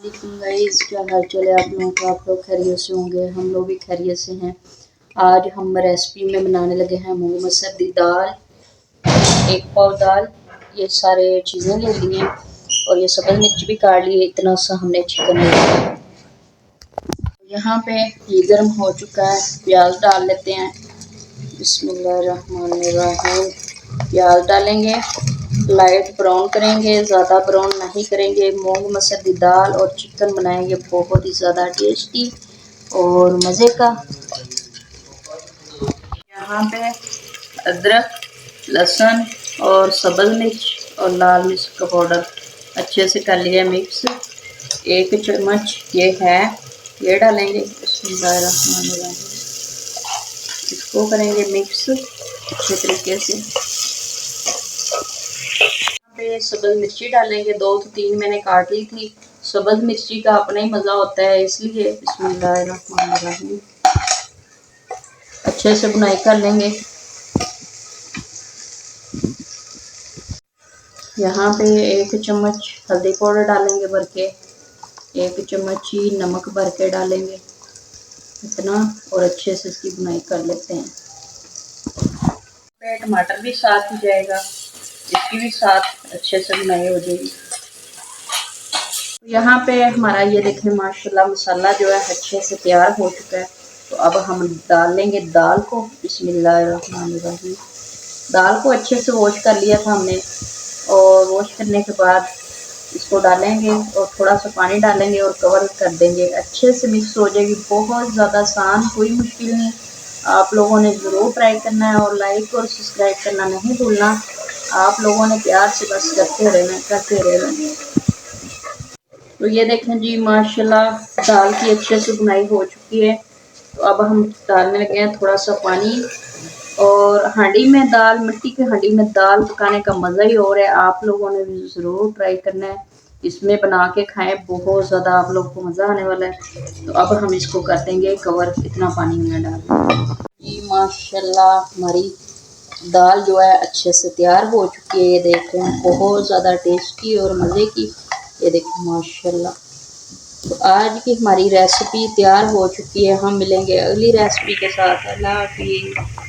Guys, क्या हाल चाल है आप लोगों का। आप लोग खैरियत से होंगे, हम लोग भी खैरियत से हैं। आज हम रेसिपी में बनाने लगे हैं मूंग मसर दी दाल, एक पाव दाल। ये सारे चीज़ें ले ली हैं और ये सब्ज़ मिर्च भी काट ली है। इतना सा हमने चिकन ले लिया। यहाँ पे ये गर्म हो चुका है, प्याज डाल लेते हैं। बिस्मिल्लाहिर्रहमानिर्रहीम। प्याज डालेंगे, लाइट ब्राउन करेंगे, ज़्यादा ब्राउन नहीं करेंगे। मूंग मसर की दाल और चिकन बनाएंगे बहुत ही ज़्यादा टेस्टी और मज़े का। यहाँ पे अदरक, लहसुन और सब्ज़ मिर्च और लाल मिर्च का पाउडर अच्छे से कर लिया मिक्स। 1 चम्मच ये डालेंगे। बिस्मिल्लाहिर्रहमानिर्रहीम। इसको करेंगे मिक्स अच्छे तरीके से। पे सब्ज़ मिर्ची डालेंगे, 2 से 3 मैंने काट ली थी। सब्ज़ मिर्ची का अपना ही मज़ा होता है, इसलिए बिस्मिल्लाहिर्रहमानिर्रहीम अच्छे से बुनाई कर लेंगे। यहाँ पे 1 चम्मच हल्दी पाउडर डालेंगे भर के, 1 चम्मच ही नमक भर के डालेंगे इतना, और अच्छे से इसकी बुनाई कर लेते हैं। टमाटर भी साथ ही जाएगा, इसकी भी साथ अच्छे से बुनाई हो जाएगी। यहाँ पे हमारा ये देखें माशाल्लाह मसाला जो है अच्छे से तैयार हो चुका है। तो अब हम डाल लेंगे दाल को। बिस्मिल्लाहिर्रहमानिर्रहीम। दाल को अच्छे से वॉश कर लिया था हमने, और वॉश करने के बाद इसको डालेंगे और थोड़ा सा पानी डालेंगे और कवर कर देंगे। अच्छे से मिक्स हो जाएगी, बहुत ज़्यादा आसान, कोई मुश्किल नहीं। आप लोगों ने ज़रूर ट्राई करना है और लाइक और सब्सक्राइब करना नहीं भूलना। आप लोगों ने प्यार से बस करते रहना। तो ये देखें जी माशाल्लाह दाल की अच्छे से बुनाई हो चुकी है। तो अब हम डालने लगे हैं थोड़ा सा पानी। और हांडी में दाल, मिट्टी की हांडी में दाल पकाने का मज़ा ही और है। आप लोगों ने भी ज़रूर ट्राई करना है, इसमें बना के खाएं, बहुत ज़्यादा आप लोग को मज़ा आने वाला है। तो अब हम इसको कर देंगे कवर। इतना पानी हमने डाला जी। माशाल्लाह हमारी दाल जो है अच्छे से तैयार हो चुकी है। ये देखें बहुत ज़्यादा टेस्टी और मज़े की। ये देखें माशाल्लाह। तो आज की हमारी रेसिपी तैयार हो चुकी है। हम मिलेंगे अगली रेसिपी के साथ। अल्लाह हाफ़िज़।